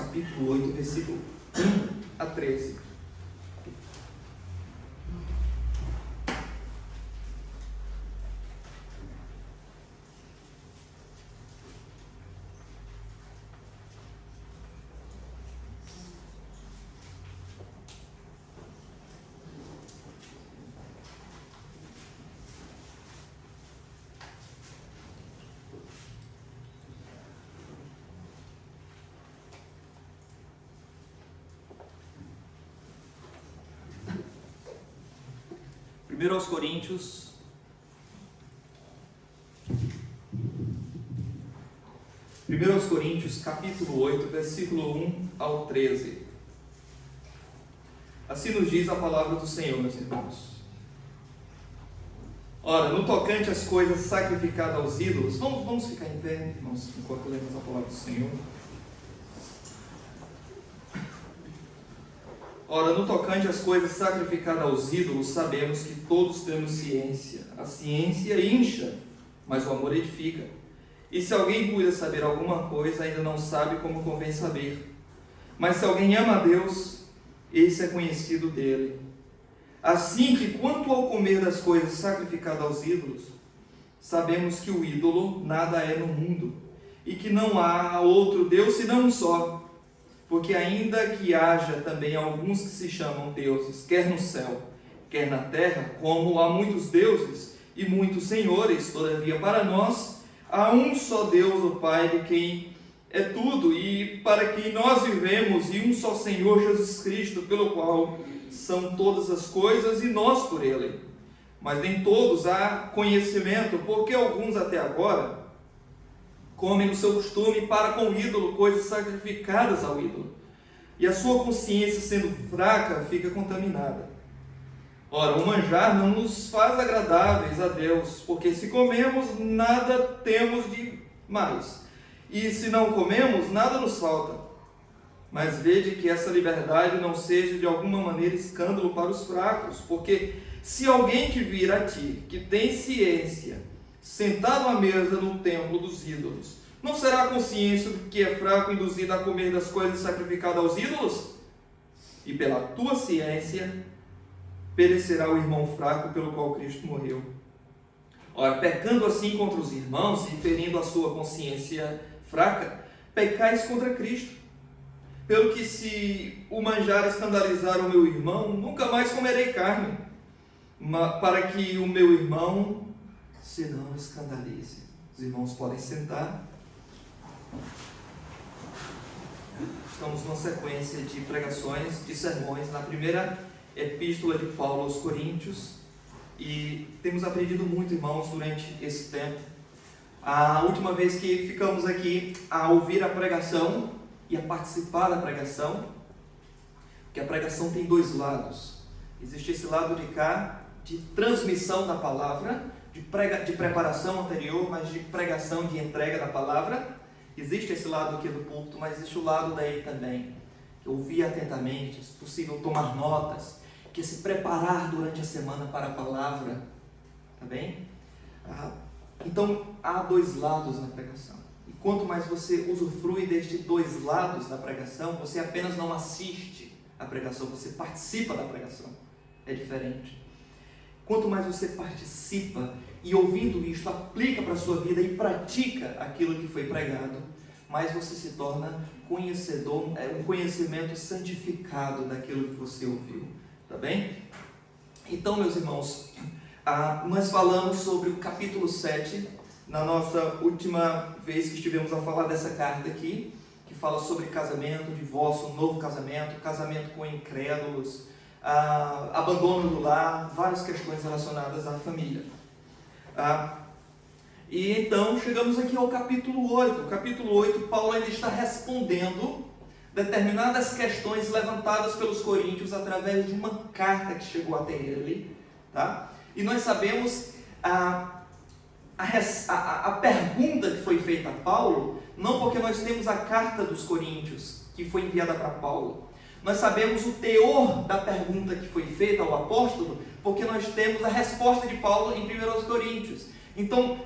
capítulo 8, versículo 1 a 13. Primeiro aos Coríntios, capítulo 8, versículo 1 ao 13. Assim nos diz a palavra do Senhor, meus irmãos. Ora, no tocante às coisas sacrificadas aos ídolos, vamos ficar em pé, irmãos, enquanto lemos a palavra do Senhor. Ora, no tocante às coisas sacrificadas aos ídolos, sabemos que todos temos ciência. A ciência incha, mas o amor edifica. E se alguém cuida saber alguma coisa, ainda não sabe como convém saber. Mas se alguém ama a Deus, esse é conhecido dele. Assim que, quanto ao comer das coisas sacrificadas aos ídolos, sabemos que o ídolo nada é no mundo, e que não há outro Deus senão um só. Porque ainda que haja também alguns que se chamam deuses, quer no céu, quer na terra, como há muitos deuses e muitos senhores, todavia para nós há um só Deus, o Pai, de quem é tudo, e para quem nós vivemos, e um só Senhor Jesus Cristo, pelo qual são todas as coisas, e nós por Ele. Mas nem todos há conhecimento, porque alguns até agora comem no seu costume para com o ídolo coisas sacrificadas ao ídolo, e a sua consciência, sendo fraca, fica contaminada. Ora, o manjar não nos faz agradáveis a Deus, porque se comemos, nada temos de mais, e se não comemos, nada nos falta. Mas vede que essa liberdade não seja de alguma maneira escândalo para os fracos, porque se alguém que vir a ti, que tem ciência, sentado à mesa no templo dos ídolos, não será a consciência do que é fraco induzido a comer das coisas sacrificadas aos ídolos? E pela tua ciência perecerá o irmão fraco pelo qual Cristo morreu. Ora, pecando assim contra os irmãos e ferindo a sua consciência fraca, pecais contra Cristo. Pelo que, se o manjar escandalizar o meu irmão, nunca mais comerei carne, para que o meu irmão se não escandalize. Os irmãos podem sentar. Estamos numa sequência de pregações, de sermões, na primeira epístola de Paulo aos Coríntios, e temos aprendido muito, irmãos, durante esse tempo. A última vez que ficamos aqui a ouvir a pregação e a participar da pregação, porque a pregação tem dois lados. Existe esse lado de cá, de transmissão da palavra, de preparação anterior, mas de pregação, de entrega da palavra. Existe esse lado aqui do púlpito, mas existe o lado daí também, que ouvir atentamente, se possível tomar notas, que se preparar durante a semana para a palavra, tá bem? Então, há dois lados na pregação, e quanto mais você usufrui destes dois lados da pregação, você apenas não assiste a pregação, você participa da pregação, é diferente. Quanto mais você participa e ouvindo isto, aplica para a sua vida e pratica aquilo que foi pregado, mais você se torna conhecedor, um conhecimento santificado daquilo que você ouviu, tá bem? Então, meus irmãos, nós falamos sobre o capítulo 7, na nossa última vez que estivemos a falar dessa carta aqui, que fala sobre casamento, divórcio, novo casamento, casamento com incrédulos, abandono do lar, várias questões relacionadas à família. E então chegamos aqui ao capítulo 8. O capítulo 8, Paulo ainda está respondendo determinadas questões levantadas pelos coríntios através de uma carta que chegou até ele, tá? E nós sabemos a pergunta que foi feita a Paulo, não porque nós temos a carta dos coríntios que foi enviada para Paulo. Nós sabemos o teor da pergunta que foi feita ao apóstolo, porque nós temos a resposta de Paulo em 1 Coríntios. Então,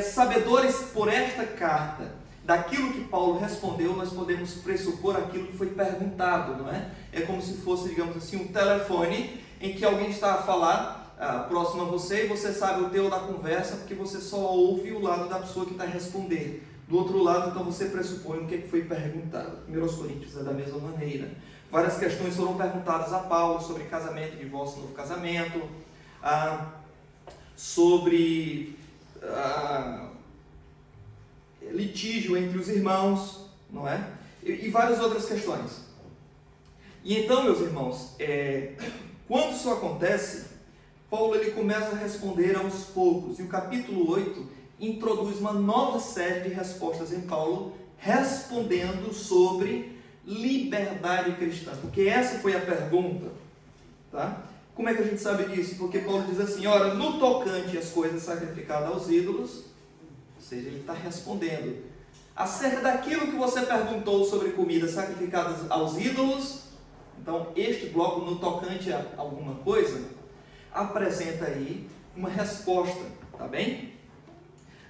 sabedores por esta carta daquilo que Paulo respondeu, nós podemos pressupor aquilo que foi perguntado, não é? É como se fosse, digamos assim, um telefone em que alguém está a falar próximo a você e você sabe o teu da conversa porque você só ouve o lado da pessoa que está a responder. Do outro lado, então, você pressupõe o que foi perguntado. 1 Coríntios é da mesma maneira. Várias questões foram perguntadas a Paulo sobre casamento, divórcio, novo casamento, sobre litígio entre os irmãos, não é? E várias outras questões. E então, meus irmãos, quando isso acontece, Paulo ele começa a responder aos poucos. E o capítulo 8 introduz uma nova série de respostas em Paulo, respondendo sobre liberdade cristã. Porque essa foi a pergunta, tá? Como é que a gente sabe disso? Porque Paulo diz assim, ora, no tocante às coisas sacrificadas aos ídolos, ou seja, ele está respondendo acerca daquilo que você perguntou sobre comidas sacrificadas aos ídolos. Então, este bloco, no tocante a alguma coisa, apresenta aí uma resposta, tá bem?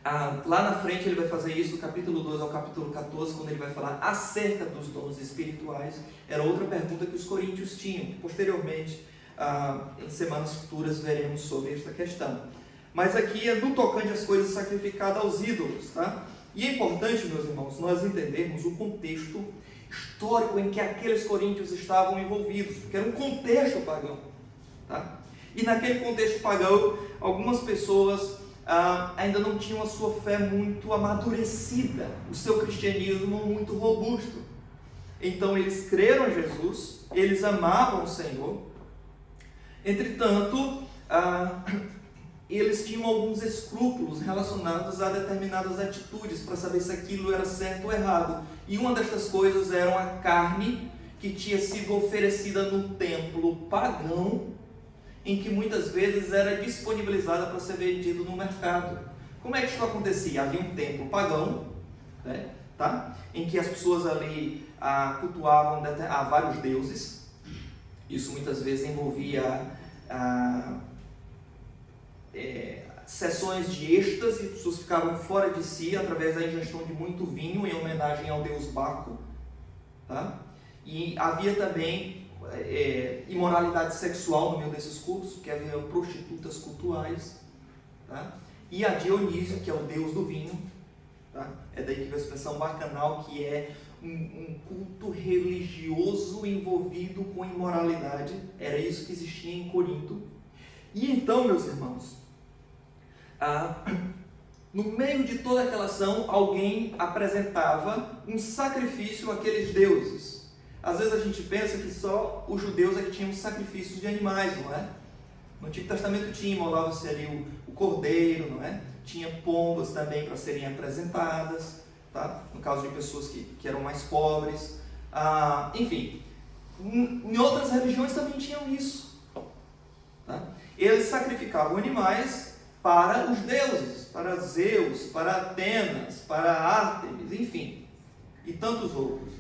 Lá na frente ele vai fazer isso, do capítulo 2 ao capítulo 14, quando ele vai falar acerca dos dons espirituais. Era outra pergunta que os coríntios tinham. Posteriormente, em semanas futuras, veremos sobre esta questão. Mas aqui é no tocante às coisas sacrificadas aos ídolos, tá? E é importante, meus irmãos, nós entendermos o contexto histórico em que aqueles coríntios estavam envolvidos, porque era um contexto pagão, tá? E naquele contexto pagão, algumas pessoas ainda não tinham a sua fé muito amadurecida, o seu cristianismo muito robusto. Então eles creram em Jesus, eles amavam o Senhor, entretanto, eles tinham alguns escrúpulos relacionados a determinadas atitudes, para saber se aquilo era certo ou errado. E uma destas coisas era a carne que tinha sido oferecida no templo pagão, em que muitas vezes era disponibilizada para ser vendido no mercado. Como é que isso acontecia? Havia um templo pagão, né, tá? Em que as pessoas ali cultuavam vários deuses. Isso muitas vezes envolvia sessões de êxtase, as pessoas ficavam fora de si através da ingestão de muito vinho em homenagem ao deus Baco, tá? E havia também imoralidade sexual no meio desses cultos, porque havia prostitutas cultuais, tá? E a Dionísio, que é o deus do vinho, tá? É daí que vem a expressão bacanal, que é um culto religioso envolvido com imoralidade. Era isso que existia em Corinto. E então, meus irmãos, no meio de toda aquela ação, alguém apresentava um sacrifício àqueles deuses. Às vezes a gente pensa que só os judeus é que tinham sacrifícios de animais, não é? No Antigo Testamento tinha, imolava-se ali o cordeiro, não é? Tinha pombas também para serem apresentadas, tá? No caso de pessoas que eram mais pobres. Enfim, em outras religiões também tinham isso, tá? Eles sacrificavam animais para os deuses, para Zeus, para Atenas, para Ártemis, enfim, e tantos outros.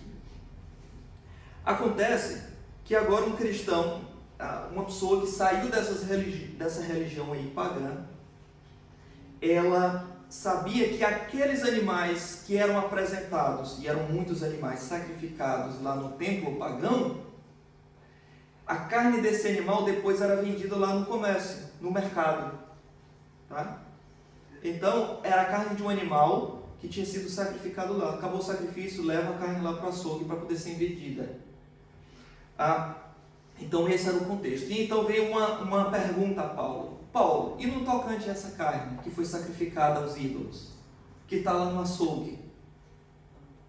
Acontece que agora um cristão, uma pessoa que saiu dessa religião aí pagã, ela sabia que aqueles animais que eram apresentados, e eram muitos animais sacrificados lá no templo pagão, a carne desse animal depois era vendida lá no comércio, no mercado, tá? Então era a carne de um animal que tinha sido sacrificado lá. Acabou o sacrifício, leva a carne lá para o açougue para poder ser vendida. Então esse era o contexto. E então veio uma pergunta a Paulo. Paulo, e no tocante a essa carne que foi sacrificada aos ídolos, que está lá no açougue,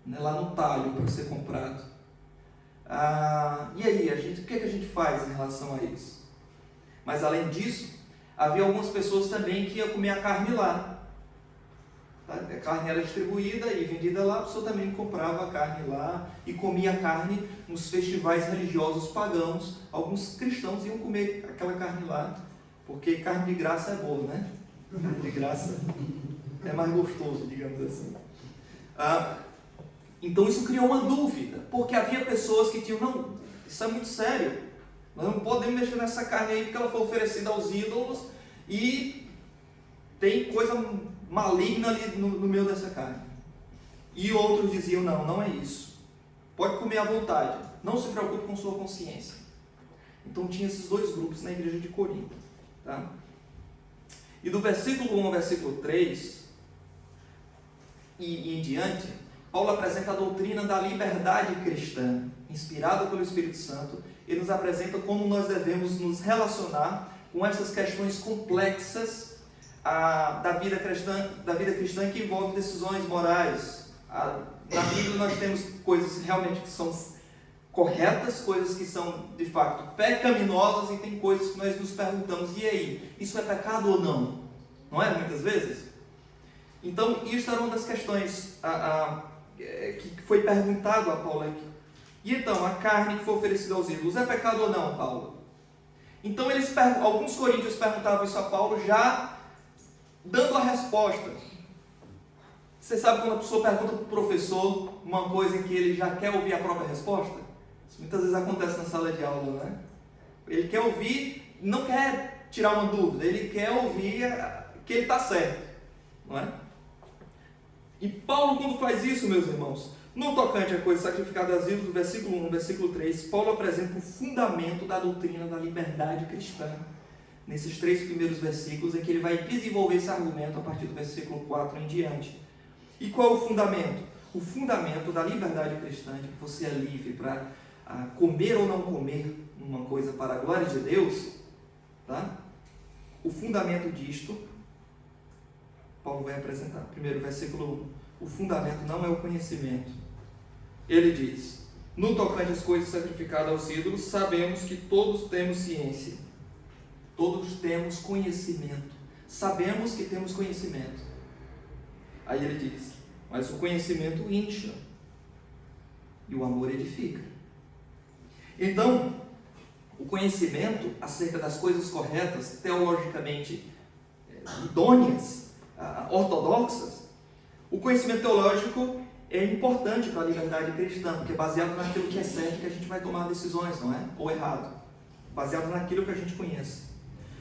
né, lá no talho para ser comprado, e aí, o que a gente faz em relação a isso? Mas além disso, havia algumas pessoas também que iam comer a carne lá. Tá? A carne era distribuída e vendida lá, a pessoa também comprava a carne lá e comia a carne nos festivais religiosos pagãos. Alguns cristãos iam comer aquela carne lá, porque carne de graça é boa, né? Carne de graça é mais gostoso, digamos assim. Então isso criou uma dúvida, porque havia pessoas que tinham, não, isso é muito sério, nós não podemos mexer nessa carne aí porque ela foi oferecida aos ídolos e tem coisa maligna ali no meio dessa carne. E outros diziam, não, não é isso. Pode comer à vontade, não se preocupe com sua consciência. Então tinha esses dois grupos na igreja de Corinto. Tá? E do versículo 1 ao versículo 3 e em diante, Paulo apresenta a doutrina da liberdade cristã, inspirada pelo Espírito Santo. Ele nos apresenta como nós devemos nos relacionar com essas questões complexas da vida cristã que envolve decisões morais. Na Bíblia nós temos coisas realmente que são corretas, coisas que são de fato pecaminosas, e tem coisas que nós nos perguntamos, e aí, isso é pecado ou não? Não é? Muitas vezes. Então, isso era uma das questões que foi perguntado a Paulo aqui. E então, a carne que foi oferecida aos ídolos, é pecado ou não, Paulo? Então, alguns coríntios perguntavam isso a Paulo, já dando a resposta. Você sabe quando a pessoa pergunta para o professor uma coisa em que ele já quer ouvir a própria resposta? Isso muitas vezes acontece na sala de aula, né? Ele quer ouvir, não quer tirar uma dúvida, ele quer ouvir que ele está certo, não é? E Paulo, quando faz isso, meus irmãos, no tocante a coisas sacrificadas a ídolos, do versículo 1 ao versículo 3, Paulo apresenta o fundamento da doutrina da liberdade cristã, nesses 3 primeiros versículos, em que ele vai desenvolver esse argumento a partir do versículo 4 em diante. E qual é o fundamento? O fundamento da liberdade cristã, de que você é livre para comer ou não comer uma coisa para a glória de Deus, tá? O fundamento disto, Paulo vai apresentar. Primeiro, versículo 1. O fundamento não é o conhecimento. Ele diz: no tocante às coisas sacrificadas aos ídolos, sabemos que todos temos ciência. Todos temos conhecimento. Sabemos que temos conhecimento. Aí ele diz: mas o conhecimento incha e o amor edifica. Então, o conhecimento acerca das coisas corretas, teologicamente idôneas, ortodoxas, o conhecimento teológico é importante para a liberdade cristã, porque é baseado naquilo que é certo que a gente vai tomar decisões, não é? Ou errado. Baseado naquilo que a gente conhece.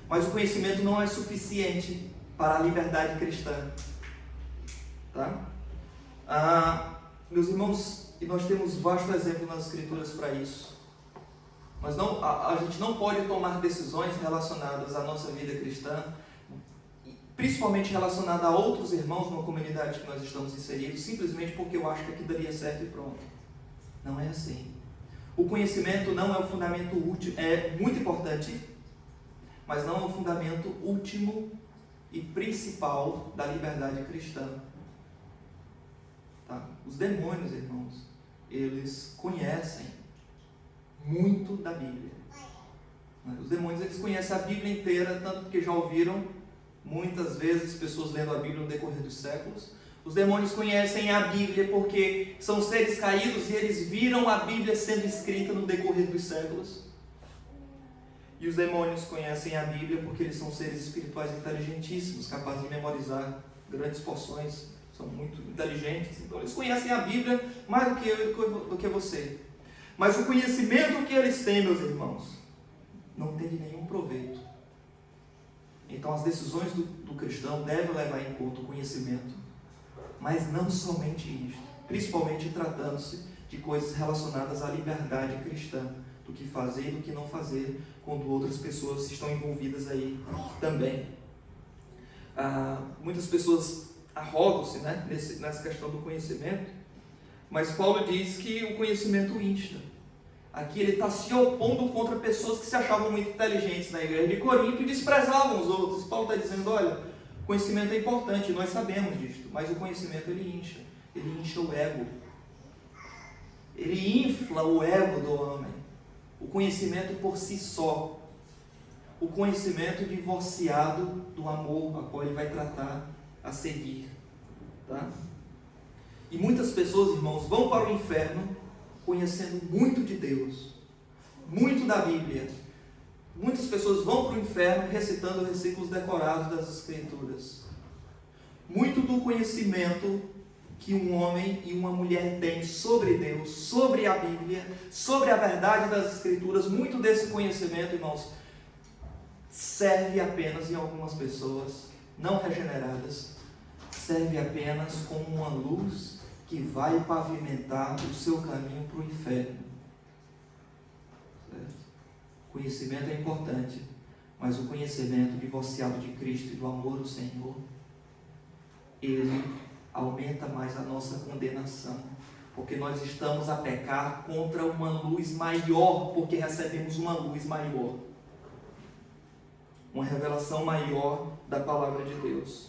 Mas o conhecimento não é suficiente para a liberdade cristã. Tá? Meus irmãos, e nós temos vasto exemplo nas Escrituras para isso. Mas a gente não pode tomar decisões relacionadas à nossa vida cristã, principalmente relacionada a outros irmãos numa comunidade que nós estamos inseridos, simplesmente porque eu acho que aqui daria certo e pronto. Não é assim. O conhecimento não é o fundamento último, é muito importante, mas não é o fundamento último e principal da liberdade cristã. Tá? Os demônios, irmãos, eles conhecem muito da Bíblia. Os demônios, eles conhecem a Bíblia inteira, tanto porque já ouviram muitas vezes pessoas lendo a Bíblia no decorrer dos séculos. Os demônios conhecem a Bíblia porque são seres caídos e eles viram a Bíblia sendo escrita no decorrer dos séculos. E os demônios conhecem a Bíblia porque eles são seres espirituais inteligentíssimos, capazes de memorizar grandes porções, são muito inteligentes. Então eles conhecem a Bíblia mais do que eu e do que você. Mas o conhecimento que eles têm, meus irmãos, não tem de nenhum proveito. Então as decisões do cristão devem levar em conta o conhecimento, mas não somente isso, principalmente tratando-se de coisas relacionadas à liberdade cristã, do que fazer e do que não fazer, quando outras pessoas estão envolvidas aí também. Muitas pessoas arrogam-se, né, nessa questão do conhecimento, mas Paulo diz que o conhecimento insta. Aqui ele está se opondo contra pessoas que se achavam muito inteligentes na igreja de Corinto e desprezavam os outros. Paulo está dizendo, olha, o conhecimento é importante, nós sabemos disso, mas o conhecimento ele incha o ego. Ele infla o ego do homem. O conhecimento por si só. O conhecimento divorciado do amor, a qual ele vai tratar a seguir. Tá? E muitas pessoas, irmãos, vão para o inferno conhecendo muito de Deus, muito da Bíblia. Muitas pessoas vão para o inferno recitando versículos decorados das Escrituras. Muito do conhecimento que um homem e uma mulher têm sobre Deus, sobre a Bíblia, sobre a verdade das Escrituras, muito desse conhecimento, irmãos, serve apenas em algumas pessoas não regeneradas, serve apenas como uma luz que vai pavimentar o seu caminho para o inferno. Certo? Conhecimento é importante, mas o conhecimento divorciado de Cristo e do amor do Senhor, ele aumenta mais a nossa condenação, porque nós estamos a pecar contra uma luz maior, porque recebemos uma luz maior, uma revelação maior da palavra de Deus.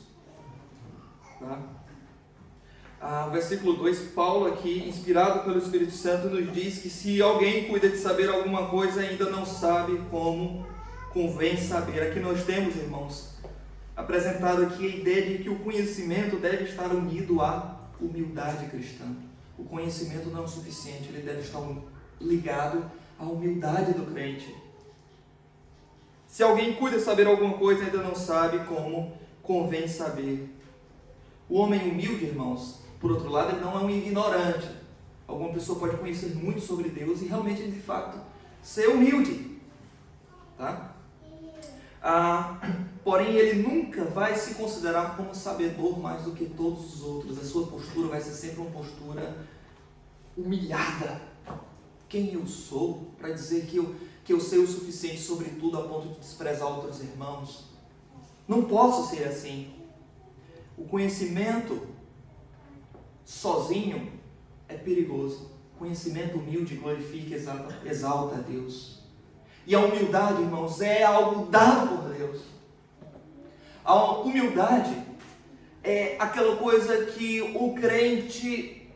Tá? Versículo 2, Paulo aqui, inspirado pelo Espírito Santo, nos diz que se alguém cuida de saber alguma coisa, ainda não sabe como convém saber. Aqui nós temos, irmãos, apresentado aqui a ideia de que o conhecimento deve estar unido à humildade cristã. O conhecimento não é o suficiente, ele deve estar ligado à humildade do crente. Se alguém cuida de saber alguma coisa, ainda não sabe como convém saber. O homem humilde, irmãos, por outro lado, ele não é um ignorante. Alguma pessoa pode conhecer muito sobre Deus e realmente, de fato, ser humilde. Tá? Porém, ele nunca vai se considerar como sabedor mais do que todos os outros. A sua postura vai ser sempre uma postura humilhada. Quem eu sou para dizer que eu sei o suficiente sobre tudo a ponto de desprezar outros irmãos? Não posso ser assim. O conhecimento sozinho é perigoso. O conhecimento humilde glorifica e exalta a Deus. E a humildade, irmãos, é algo dado por Deus. A humildade é aquela coisa que o crente,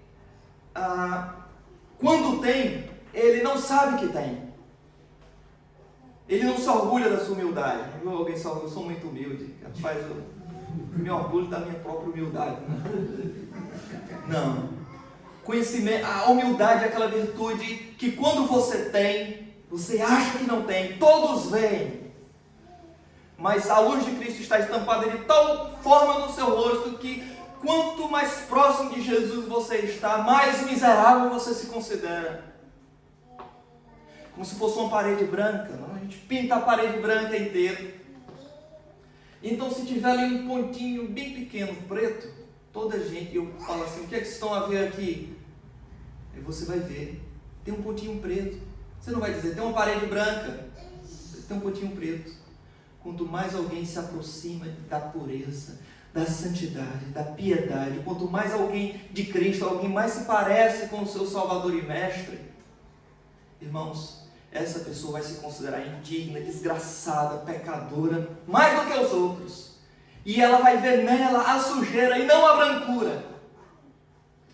quando tem, ele não sabe que tem. Ele não se orgulha da sua humildade. Alguém se orgulha, eu sou muito humilde. Rapaz, eu me orgulho da minha própria humildade. Não. Conhecimento, a humildade é aquela virtude que quando você tem, você acha que não tem, todos veem. Mas a luz de Cristo está estampada de tal forma no seu rosto que quanto mais próximo de Jesus você está, mais miserável você se considera. Como se fosse uma parede branca, não? A gente pinta a parede branca inteira. Então, se tiver ali um pontinho bem pequeno, preto, toda gente, eu falo assim, o que é que vocês estão a ver aqui? Aí você vai ver, tem um pontinho preto. Você não vai dizer, tem uma parede branca, tem um pontinho preto. Quanto mais alguém se aproxima da pureza, da santidade, da piedade, quanto mais alguém de Cristo, alguém mais se parece com o seu Salvador e Mestre, irmãos, essa pessoa vai se considerar indigna, desgraçada, pecadora, mais do que os outros. E ela vai ver nela a sujeira e não a brancura.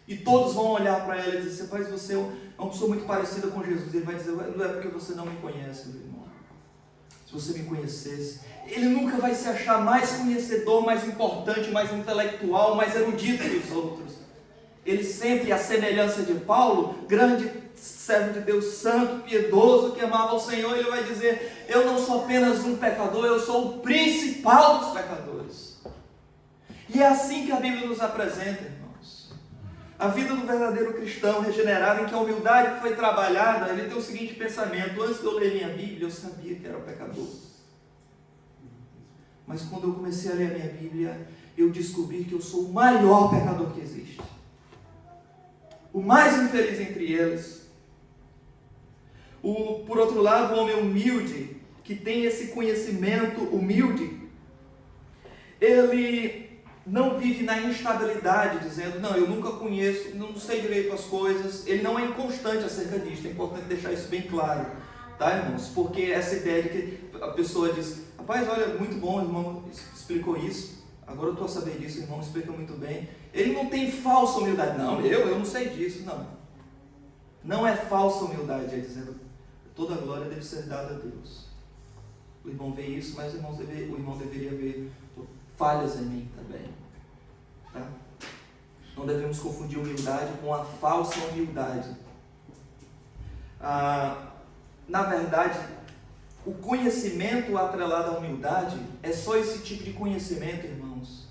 E todos vão olhar para ela e dizer, rapaz, você é uma pessoa muito parecida com Jesus. Ele vai dizer, não é porque você não me conhece, meu irmão. Se você me conhecesse, ele nunca vai se achar mais conhecedor, mais importante, mais intelectual, mais erudito que os outros. Ele sempre, à semelhança de Paulo, grande servo de Deus, santo, piedoso, que amava o Senhor, ele vai dizer, eu não sou apenas um pecador, eu sou o principal dos pecadores. E é assim que a Bíblia nos apresenta, irmãos. A vida do verdadeiro cristão regenerado, em que a humildade foi trabalhada, ele tem o seguinte pensamento, antes de eu ler minha Bíblia, eu sabia que era pecador. Mas quando eu comecei a ler a minha Bíblia, eu descobri que eu sou o maior pecador que existe. O mais infeliz entre eles. Por outro lado, o homem humilde, que tem esse conhecimento humilde, ele não vive na instabilidade, dizendo, não, eu nunca conheço, não sei direito as coisas. Ele não é inconstante acerca disso, é importante deixar isso bem claro, tá, irmãos? Porque essa ideia de que a pessoa diz, rapaz, olha, muito bom, o irmão explicou isso, agora eu estou a saber disso, o irmão explica muito bem. Ele não tem falsa humildade, não, eu não sei disso, não. Não é falsa humildade, é dizendo, toda a glória deve ser dada a Deus. O irmão vê isso, mas o irmão deveria ver falhas em mim também. Tá? Não devemos confundir humildade com a falsa humildade. Na verdade, o conhecimento atrelado à humildade é só esse tipo de conhecimento, irmãos.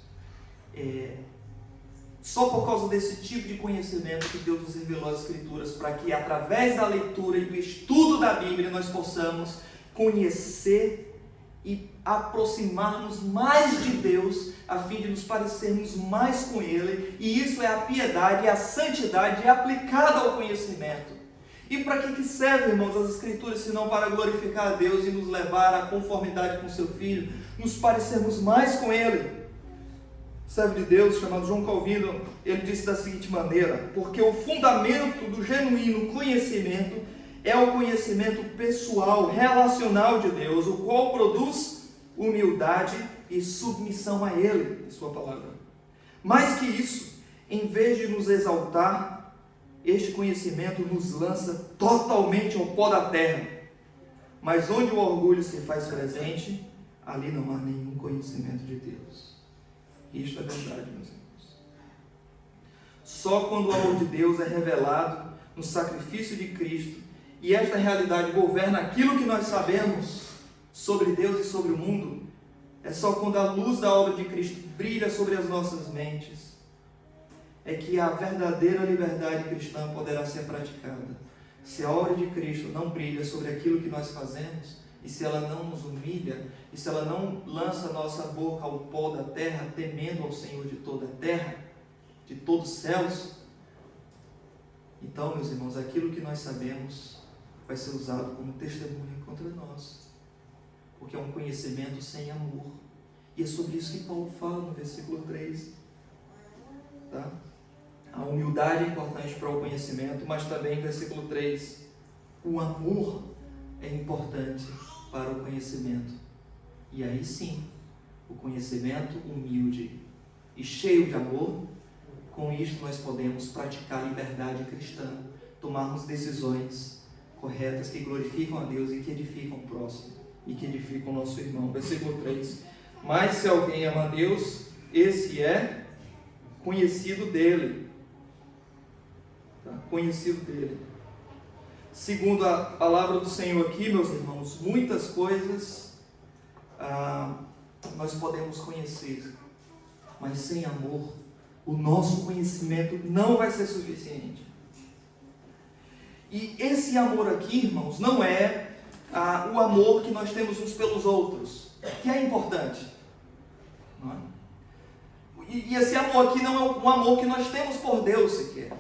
Só por causa desse tipo de conhecimento que Deus nos revelou as Escrituras, para que através da leitura e do estudo da Bíblia nós possamos conhecer e aproximarmos mais de Deus, a fim de nos parecermos mais com Ele, e isso é a piedade, a santidade aplicada ao conhecimento. E para que serve, irmãos, as Escrituras, se não para glorificar a Deus e nos levar à conformidade com seu Filho, nos parecermos mais com Ele? O servo de Deus, chamado João Calvino, ele disse da seguinte maneira: porque o fundamento do genuíno conhecimento é o conhecimento pessoal, relacional de Deus, o qual produz humildade e submissão a Ele, em sua palavra. Mais que isso, em vez de nos exaltar, este conhecimento nos lança totalmente ao pó da terra. Mas onde o orgulho se faz presente, ali não há nenhum conhecimento de Deus. Isto é verdade, meus irmãos. Só quando o amor de Deus é revelado no sacrifício de Cristo, e esta realidade governa aquilo que nós sabemos sobre Deus e sobre o mundo, é só quando a luz da obra de Cristo brilha sobre as nossas mentes, é que a verdadeira liberdade cristã poderá ser praticada. Se a obra de Cristo não brilha sobre aquilo que nós fazemos, e se ela não nos humilha, e se ela não lança a nossa boca ao pó da terra, temendo ao Senhor de toda a terra, de todos os céus, então, meus irmãos, aquilo que nós sabemos vai ser usado como testemunho contra nós, porque é um conhecimento sem amor. E é sobre isso que Paulo fala no versículo 3. Tá? A humildade é importante para o conhecimento, mas também, versículo 3, o amor é importante para o conhecimento. E aí sim, o conhecimento humilde e cheio de amor, com isto nós podemos praticar a liberdade cristã, tomarmos decisões corretas que glorificam a Deus e que edificam o próximo e que edificam o nosso irmão. Versículo 3. Mas se alguém ama a Deus, esse é conhecido dele. Tá? Conhecido dele. Segundo a palavra do Senhor aqui, meus irmãos, muitas coisas nós podemos conhecer, mas sem amor, o nosso conhecimento não vai ser suficiente. E esse amor aqui, irmãos, não é o amor que nós temos uns pelos outros, que é importante. Não é? E esse amor aqui não é um amor que nós temos por Deus sequer.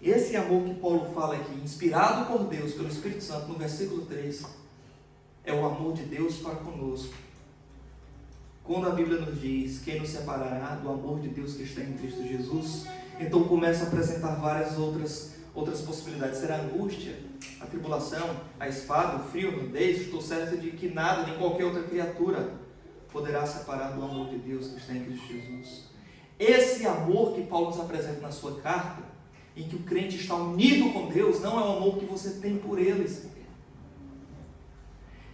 Esse amor que Paulo fala aqui, inspirado por Deus, pelo Espírito Santo, no versículo 3, é o amor de Deus para conosco. Quando a Bíblia nos diz: quem nos separará do amor de Deus que está em Cristo Jesus, então começa a apresentar várias outras possibilidades. Será a angústia, a tribulação, a espada, o frio, a nudez? Estou certo de que nada, nem qualquer outra criatura poderá separar do amor de Deus que está em Cristo Jesus. Esse amor que Paulo nos apresenta na sua carta, em que o crente está unido com Deus, não é o amor que você tem por eles,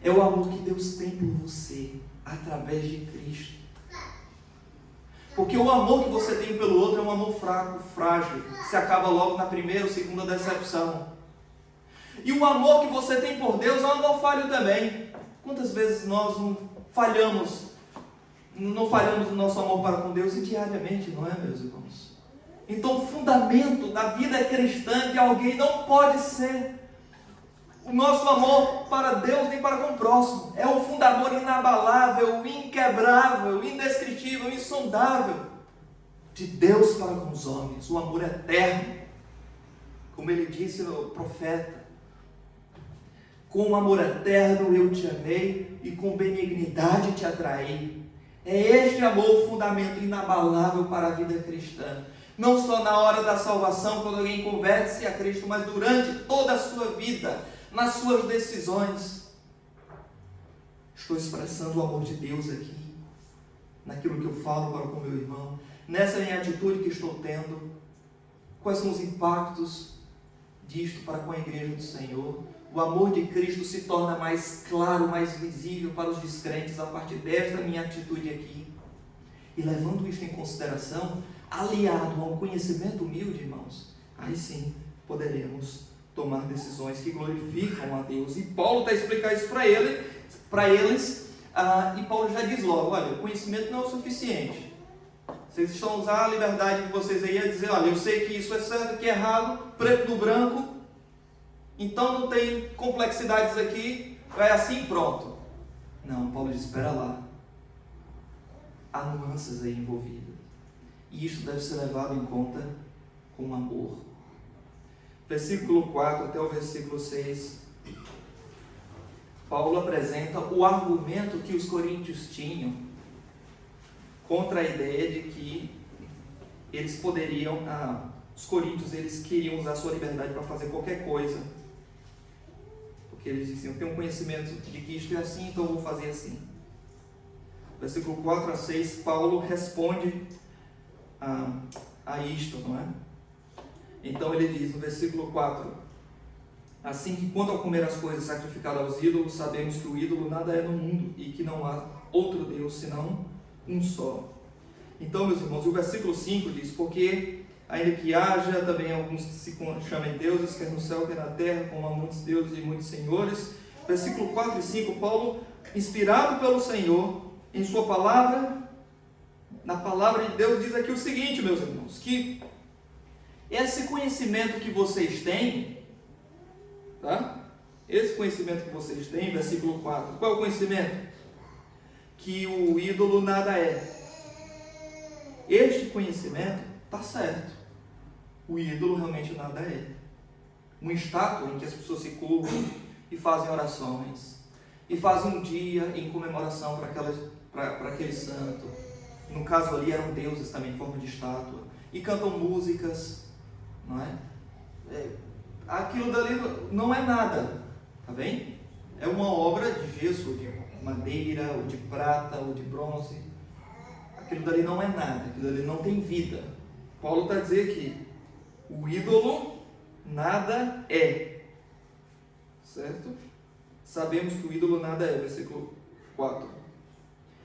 é o amor que Deus tem por você, através de Cristo. Porque o amor que você tem pelo outro é um amor fraco, frágil, se acaba logo na primeira ou segunda decepção. E o amor que você tem por Deus é um amor falho também. Quantas vezes nós não falhamos no nosso amor para com Deus, e diariamente, não é, meus irmãos? Então o fundamento da vida cristã de alguém não pode ser o nosso amor para Deus nem para com o próximo. É o fundamento inabalável, inquebrável, indescritível, insondável de Deus para com os homens, o amor eterno. Como ele disse no profeta: com amor eterno eu te amei e com benignidade te atraí. É este amor o fundamento inabalável para a vida cristã. Não só na hora da salvação, quando alguém converte-se a Cristo, mas durante toda a sua vida, nas suas decisões. Estou expressando o amor de Deus aqui, naquilo que eu falo para com meu irmão, nessa minha atitude que estou tendo. Quais são os impactos disto para com a igreja do Senhor? O amor de Cristo se torna mais claro, mais visível para os descrentes a partir desta minha atitude aqui. E levando isto em consideração, aliado a um conhecimento humilde, irmãos, aí sim poderemos tomar decisões que glorificam a Deus. E Paulo está explicando isso para eles, e Paulo já diz logo: olha, o conhecimento não é o suficiente. Vocês estão usando a liberdade de vocês aí a dizer: olha, eu sei que isso é certo, que é errado, preto no branco, então não tem complexidades aqui, é assim, pronto. Não, Paulo diz, espera lá. Há nuances aí envolvidas. E isso deve ser levado em conta com amor. Versículo 4 até o versículo 6. Paulo apresenta o argumento que os coríntios tinham contra a ideia de que eles poderiam, os coríntios, eles queriam usar sua liberdade para fazer qualquer coisa. Porque eles diziam, eu tenho um conhecimento de que isto é assim, então eu vou fazer assim. Versículo 4 a 6, Paulo responde a isto, não é? Então ele diz no versículo 4, assim que quando ao comer as coisas sacrificadas aos ídolos, sabemos que o ídolo nada é no mundo e que não há outro Deus senão um só. Então, meus irmãos, o versículo 5 diz, porque ainda que haja também alguns que se chamem deuses, quer no céu, quer na terra, como há muitos deuses e muitos senhores. Versículo 4 e 5, Paulo, inspirado pelo Senhor, em sua palavra, na palavra de Deus, diz aqui o seguinte, meus irmãos, que esse conhecimento que vocês têm, tá? Esse conhecimento que vocês têm, versículo 4, qual é o conhecimento? Que o ídolo nada é. Este conhecimento está certo. O ídolo realmente nada é. Uma estátua em que as pessoas se curvam e fazem orações, e fazem um dia em comemoração para aquele santo. No caso ali eram deuses também em forma de estátua, e cantam músicas, não é? Aquilo dali não é nada, tá bem? É uma obra de gesso, de madeira, ou de prata, ou de bronze. Aquilo dali não é nada, aquilo dali não tem vida. Paulo está a dizer que o ídolo nada é, certo? Sabemos que o ídolo nada é, versículo 4.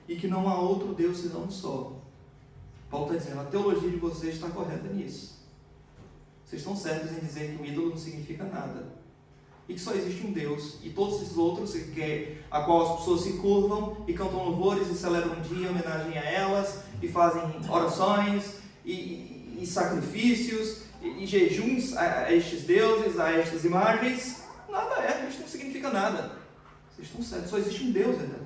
E que não há outro Deus senão um só. Paulo está dizendo, a teologia de vocês está correta nisso. Vocês estão certos em dizer que o ídolo não significa nada. E que só existe um Deus. E todos esses outros, a qual as pessoas se curvam e cantam louvores e celebram um dia em homenagem a elas, e fazem orações e sacrifícios e jejuns a estes deuses, a estas imagens, nada é, isso não significa nada. Vocês estão certos, só existe um Deus, né?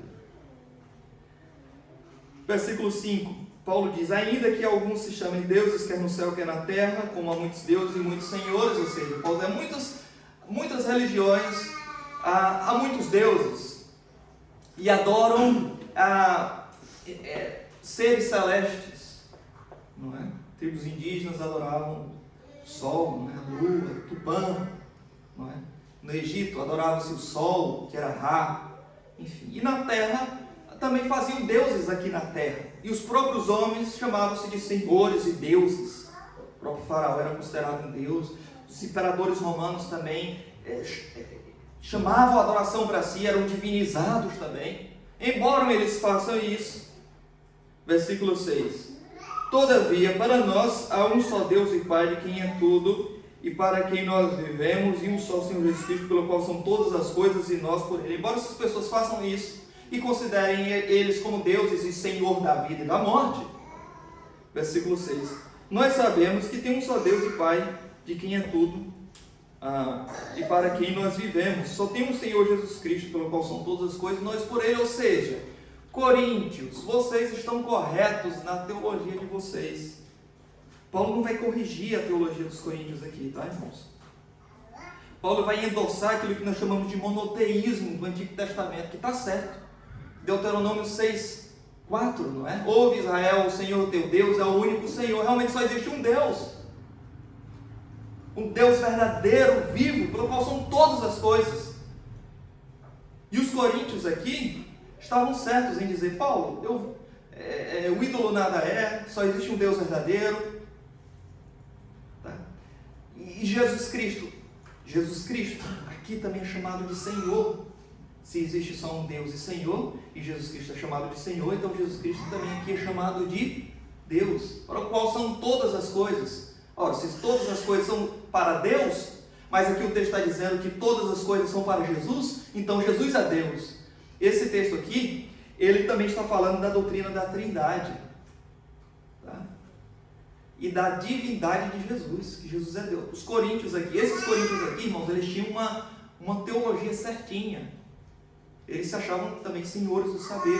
Versículo 5, Paulo diz, ainda que alguns se chamem deuses, quer no céu, quer na terra, como há muitos deuses e muitos senhores, ou seja, Paulo dá muitas religiões, há muitos deuses, e adoram seres celestes, não é? Tribos indígenas adoravam sol, não é? Lua, Tupã, não é? No Egito adoravam-se o sol, que era Ra, enfim. E na terra também faziam deuses aqui na terra. E os próprios homens chamavam-se de senhores e deuses. O próprio faraó era considerado um deus. Os imperadores romanos também chamavam a adoração para si, eram divinizados também. Embora eles façam isso. Versículo 6. Todavia, para nós há um só Deus e Pai, de quem é tudo, e para quem nós vivemos, e um só Senhor Jesus Cristo, pelo qual são todas as coisas, e nós por Ele. Embora essas pessoas façam isso, e considerem eles como deuses e Senhor da vida e da morte. Versículo 6. Nós sabemos que tem um só Deus e Pai, de quem é tudo, e para quem nós vivemos. Só tem um Senhor Jesus Cristo, pelo qual são todas as coisas, nós por Ele. Ou seja, Coríntios, vocês estão corretos na teologia de vocês. Paulo não vai corrigir a teologia dos coríntios aqui, tá, irmãos? Paulo vai endossar aquilo que nós chamamos de monoteísmo do Antigo Testamento, que está certo. Deuteronômio 6, 4, não é? Ouve, Israel, o Senhor teu Deus é o único Senhor. Realmente só existe um Deus. Um Deus verdadeiro, vivo, pelo qual são todas as coisas. E os coríntios aqui estavam certos em dizer, Paulo, o ídolo nada é, só existe um Deus verdadeiro. Tá? E Jesus Cristo, aqui também é chamado de Senhor. Se existe só um Deus e Senhor, e Jesus Cristo é chamado de Senhor, então Jesus Cristo também aqui é chamado de Deus, para o qual são todas as coisas. Ora, se todas as coisas são para Deus, mas aqui o texto está dizendo que todas as coisas são para Jesus, então Jesus é Deus. Esse texto aqui, ele também está falando da doutrina da Trindade, tá? E da divindade de Jesus, que Jesus é Deus. Os coríntios aqui, esses coríntios aqui, irmãos, eles tinham uma teologia certinha. eles se achavam também senhores do saber.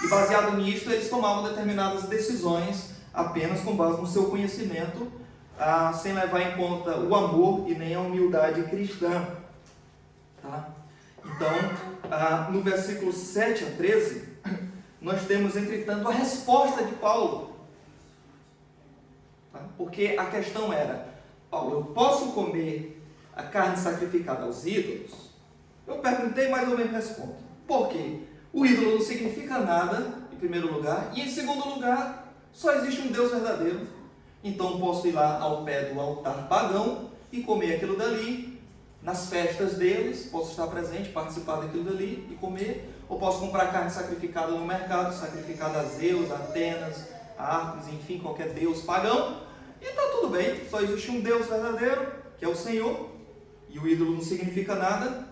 E baseado nisto, eles tomavam determinadas decisões apenas com base no seu conhecimento, sem levar em conta o amor e nem a humildade cristã. Tá? Então, no versículo 7 a 13, nós temos, entretanto, a resposta de Paulo. Tá? Porque a questão era: Paulo, eu posso comer a carne sacrificada aos ídolos? Eu perguntei, mas eu mesmo respondo. Por quê? O ídolo não significa nada, em primeiro lugar, e em segundo lugar, só existe um Deus verdadeiro. Então posso ir lá ao pé do altar pagão e comer aquilo dali, nas festas deles, posso estar presente, participar daquilo dali e comer, ou posso comprar carne sacrificada no mercado, sacrificada a Zeus, a Atenas, a Artemis, enfim, qualquer deus pagão, e está tudo bem, só existe um Deus verdadeiro, que é o Senhor, e o ídolo não significa nada.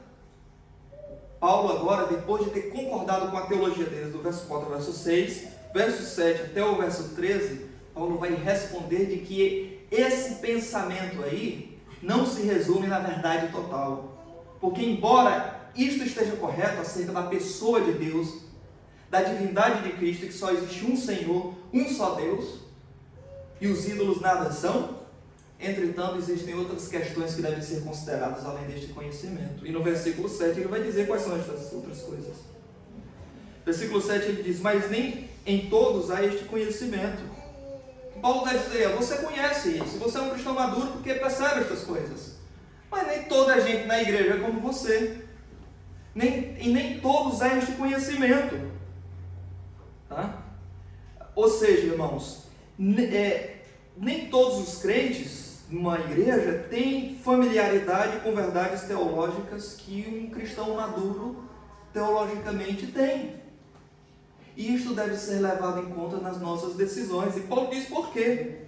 Paulo agora, depois de ter concordado com a teologia deles, do verso 4 ao verso 6, verso 7 até o verso 13, Paulo vai responder de que esse pensamento aí não se resume na verdade total. Porque embora isto esteja correto acerca da pessoa de Deus, da divindade de Cristo, que só existe um Senhor, um só Deus, e os ídolos nada são, entretanto existem outras questões que devem ser consideradas além deste conhecimento. E no versículo 7 ele vai dizer quais são estas outras coisas. Versículo 7 ele diz: mas nem em todos há este conhecimento. Paulo vai dizer: você conhece isso, você é um cristão maduro porque percebe estas coisas. Mas nem toda a gente na igreja é como você. E nem todos há este conhecimento. Tá? Ou seja, irmãos, nem todos os crentes numa igreja têm familiaridade com verdades teológicas que um cristão maduro teologicamente tem. E isto deve ser levado em conta nas nossas decisões. E Paulo diz por quê?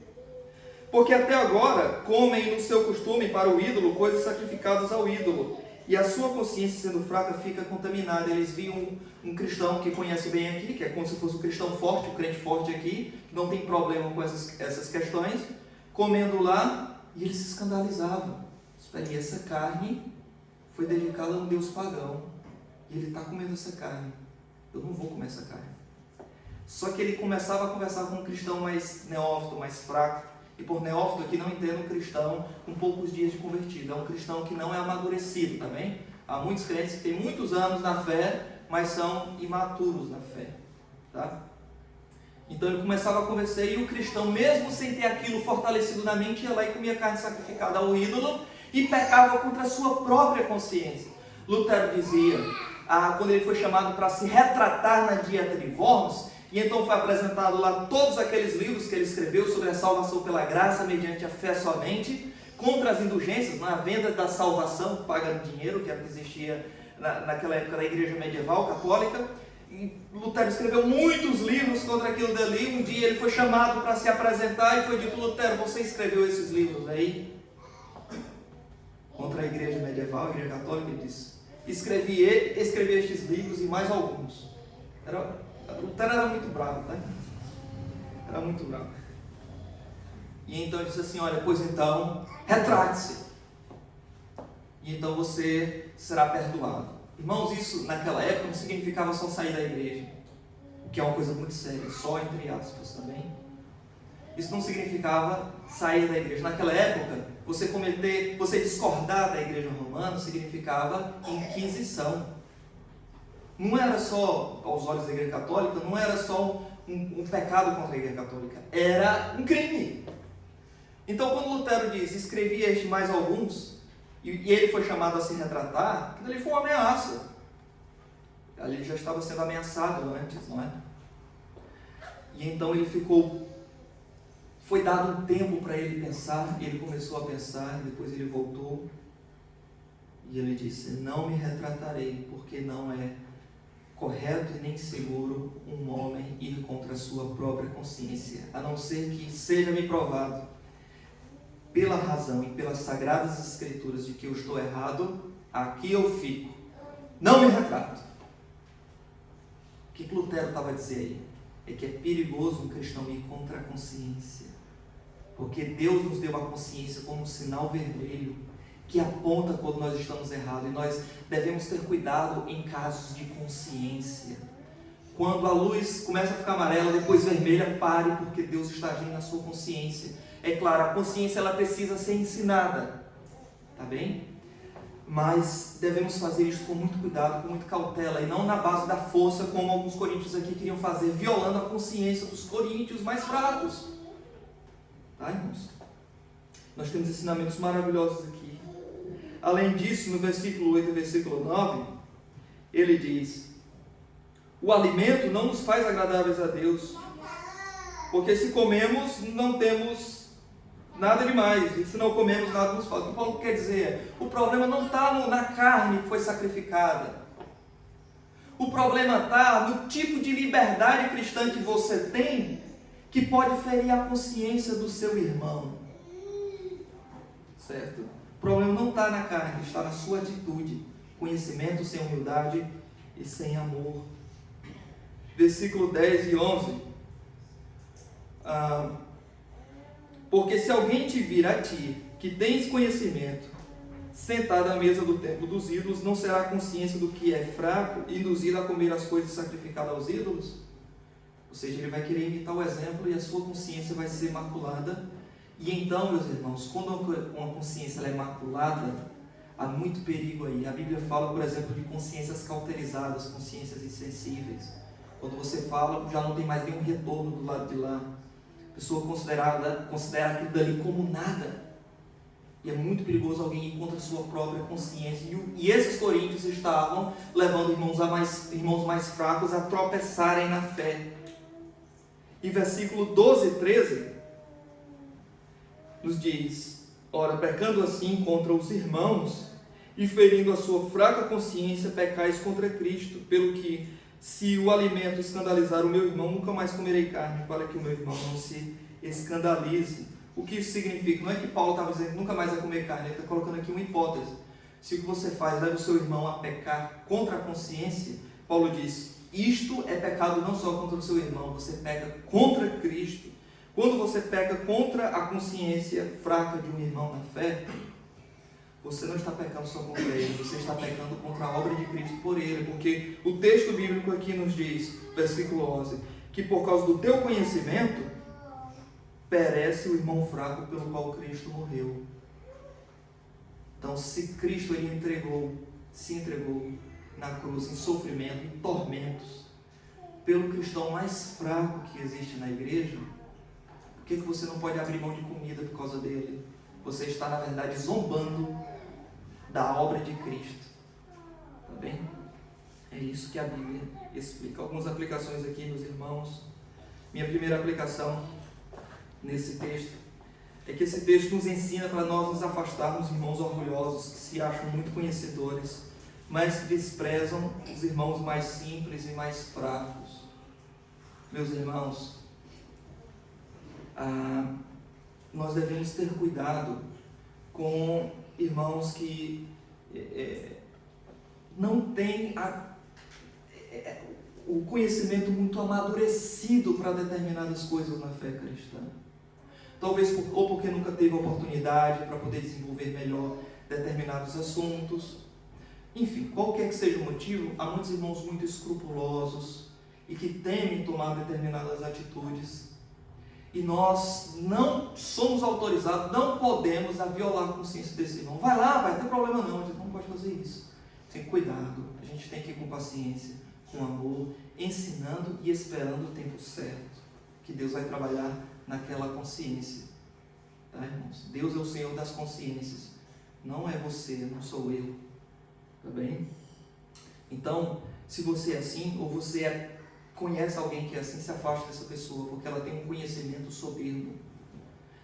Porque até agora comem no seu costume para o ídolo coisas sacrificadas ao ídolo, e a sua consciência, sendo fraca, fica contaminada. Eles viam um cristão que conhece bem aqui, que é como se fosse o cristão forte, o crente forte aqui, que não tem problema com essas questões, comendo lá, e eles se escandalizavam. Espera aí, essa carne foi dedicada a um deus pagão, e ele está comendo essa carne. Eu não vou comer essa carne. Só que ele começava a conversar com um cristão mais neófito, mais fraco. E por neófito aqui não entendo um cristão com poucos dias de convertido. É um cristão que não é amadurecido, tá bem? Há muitos crentes que têm muitos anos na fé, mas são imaturos na fé. Tá? Então ele começava a conversar, e o cristão, mesmo sem ter aquilo fortalecido na mente, ia lá e comia carne sacrificada ao ídolo e pecava contra a sua própria consciência. Lutero dizia, quando ele foi chamado para se retratar na dieta de Worms, e então foi apresentado lá todos aqueles livros que ele escreveu sobre a salvação pela graça mediante a fé somente, contra as indulgências, na venda da salvação pagando dinheiro, que era o que existia naquela época da igreja medieval católica. E Lutero escreveu muitos livros contra aquilo dali. Um dia ele foi chamado para se apresentar e foi dito: Lutero, você escreveu esses livros aí contra a igreja medieval, a igreja católica? Ele disse: escrevi estes livros e mais alguns. Lutero era muito bravo, tá? Era muito bravo. E então ele disse assim: olha, pois então, retrate-se. E então você será perdoado. Irmãos, isso naquela época não significava só sair da igreja, o que é uma coisa muito séria, só entre aspas também. Isso não significava sair da igreja. Naquela época, você discordar da igreja romana significava inquisição. Não era só, aos olhos da igreja católica, não era só um pecado contra a igreja católica, era um crime. Então quando Lutero diz: escrevi este mais alguns, e ele foi chamado a se retratar, aquilo ali foi uma ameaça. Ele já estava sendo ameaçado antes, não é? E então ele foi dado um tempo para ele pensar, e ele começou a pensar, e depois ele voltou, e ele disse: não me retratarei, porque não é correto e nem seguro um homem ir contra a sua própria consciência, a não ser que seja-me provado pela razão e pelas sagradas escrituras de que eu estou errado, aqui eu fico, não me retrato. O que Lutero estava a dizer aí? É que é perigoso um cristão ir contra a consciência, porque Deus nos deu a consciência como um sinal vermelho, que aponta quando nós estamos errados, e nós devemos ter cuidado em casos de consciência. Quando a luz começa a ficar amarela, depois vermelha, pare, porque Deus está agindo na sua consciência. É claro, a consciência ela precisa ser ensinada, tá bem? Mas devemos fazer isso com muito cuidado, com muita cautela, e não na base da força, como alguns coríntios aqui queriam fazer, violando a consciência dos coríntios mais fracos. Tá, irmãos? Nós temos ensinamentos maravilhosos aqui. Além disso, no versículo 8 e versículo 9, ele diz: o alimento não nos faz agradáveis a Deus, porque se comemos, não temos nada demais, e se não comemos, nada nos falta. O que Paulo quer dizer? O problema não está na carne que foi sacrificada. O problema está no tipo de liberdade cristã que você tem, que pode ferir a consciência do seu irmão. Certo? O problema não está na carne, está na sua atitude. Conhecimento sem humildade e sem amor. Versículo 10 e 11. Porque se alguém te vir a ti, que tens conhecimento, sentado à mesa do templo dos ídolos, não será a consciência do que é fraco induzido a comer as coisas sacrificadas aos ídolos? Ou seja, ele vai querer imitar o exemplo e a sua consciência vai ser maculada. E então, meus irmãos, quando uma consciência ela é maculada, há muito perigo aí. A Bíblia fala, por exemplo, de consciências cauterizadas, consciências insensíveis. Quando você fala, já não tem mais nenhum retorno do lado de lá. A pessoa considera aquilo dali como nada. E é muito perigoso alguém ir contra a sua própria consciência. E esses coríntios estavam levando irmãos mais fracos a tropeçarem na fé. E versículo 12 e 13 nos diz: ora, pecando assim contra os irmãos e ferindo a sua fraca consciência, pecais contra Cristo, pelo que, se o alimento escandalizar o meu irmão, nunca mais comerei carne, para que o meu irmão não se escandalize. O que isso significa? Não é que Paulo estava dizendo que nunca mais vai comer carne, ele está colocando aqui uma hipótese. Se o que você faz leva o seu irmão a pecar contra a consciência, Paulo diz: isto é pecado não só contra o seu irmão, você peca contra Cristo. Quando você peca contra a consciência fraca de um irmão na fé, você não está pecando só contra ele, você está pecando contra a obra de Cristo por ele, porque o texto bíblico aqui nos diz, versículo 11, que por causa do teu conhecimento, perece o irmão fraco pelo qual Cristo morreu. Então, se Cristo ele se entregou na cruz, em sofrimento, em tormentos, pelo cristão mais fraco que existe na igreja, por que você não pode abrir mão de comida por causa dele? Você está, na verdade, zombando da obra de Cristo. Tá bem? É isso que a Bíblia explica. Algumas aplicações aqui, meus irmãos. Minha primeira aplicação nesse texto é que esse texto nos ensina para nós nos afastarmos dos irmãos orgulhosos, que se acham muito conhecedores, mas que desprezam os irmãos mais simples e mais fracos. Meus irmãos, nós devemos ter cuidado com irmãos que não têm o conhecimento muito amadurecido para determinadas coisas na fé cristã. Talvez ou porque nunca teve oportunidade para poder desenvolver melhor determinados assuntos. Enfim, qualquer que seja o motivo, há muitos irmãos muito escrupulosos e que temem tomar determinadas atitudes. E nós não somos autorizados, não podemos violar a consciência desse irmão. Vai lá, vai ter problema não, a gente não pode fazer isso. Tem cuidado, a gente tem que ir com paciência, com amor, ensinando e esperando o tempo certo, que Deus vai trabalhar naquela consciência. Tá, irmãos? Deus é o Senhor das consciências, não é você, não sou eu. Tá bem? Então, se você é assim, ou você conhece alguém que é assim, se afaste dessa pessoa, porque ela tem um conhecimento soberbo.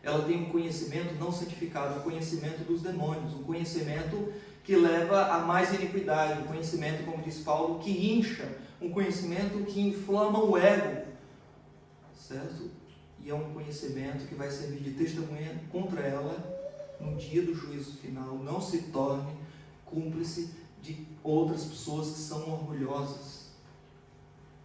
Ela tem um conhecimento não santificado, um conhecimento dos demônios, um conhecimento que leva a mais iniquidade, um conhecimento, como diz Paulo, que incha, um conhecimento que inflama o ego, certo? E é um conhecimento que vai servir de testemunha contra ela no dia do juízo final. Não se torne cúmplice de outras pessoas que são orgulhosas.